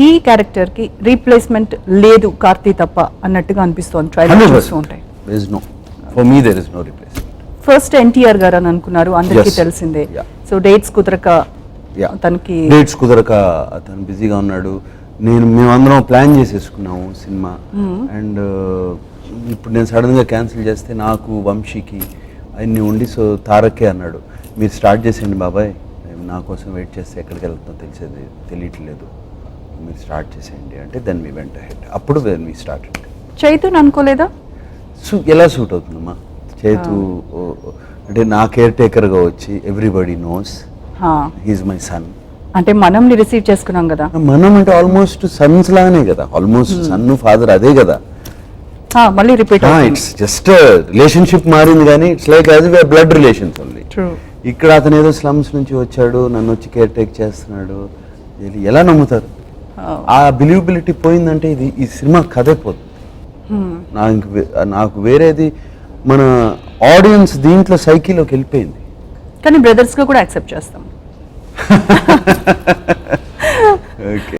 ఈ క్యారెక్టర్ కి రీప్లేస్మెంట్ లేదు కార్తీ తప్ప అన్నట్టుగా అనిపిస్తోంది ట్రైలర్ చూస్తూ ఉంటాయి. There is no. For me there is no replacement. First NTR గారు అని అనుకున్నారు, అందరికీ తెలిసిందే. సో డేట్స్ కుదరక తనకి అతను బిజీగా ఉన్నాడు. మేమందరం ప్లాన్ చేసేసుకున్నాము సినిమా. అండ్ ఇప్పుడు నేను సడన్గా క్యాన్సిల్ చేస్తే నాకు వంశీకి అన్నీ ఉండి, సో తారకే అన్నాడు, మీరు స్టార్ట్ చేసేయండి బాబాయ్, నా కోసం వెయిట్ చేస్తే ఎక్కడికి వెళ్తుందో తెలియట్లేదు, మీరు స్టార్ట్ చేసేయండి అంటే దెన్ మీ వెంట హెడ్. అప్పుడు మీ స్టార్ట్ చైతూని అనుకోలేదా? ఎలా సూట్ అవుతుందమ్మా చైతు అంటే నా కేర్ టేకర్గా వచ్చి everybody knows he's my son అంటే మనం రిసీవ్ చేసుకున్నాం కదా. మనం అంటే ఆల్మోస్ట్ సన్స్ లానే కదా, ఆల్మోస్ట్ సన్ ఫాదర్ అదే కదా. మళ్ళీ రిపీట్ ఇట్స్ జస్ట్ రిలేషన్షిప్ మారింది కానీ it's like as we are blood relations only. ఇక్కడ అతను ఏదో స్లమ్స్ నుంచి వచ్చాడు, నన్ను వచ్చి కేర్ టేక్ చేస్తున్నాడు, ఎలా నమ్ముతారు? ఆ బిలీవబిలిటీ పోయిందంటే ఈ సినిమా కథే పోతుంది. నాకు వేరేది మన ఆడియన్స్ దీంట్లో సైకిల్లోకి వెళ్ళిపోయింది. కానీ బ్రదర్స్గా కూడా యాక్సెప్ట్ చేస్తాం. ఓకే.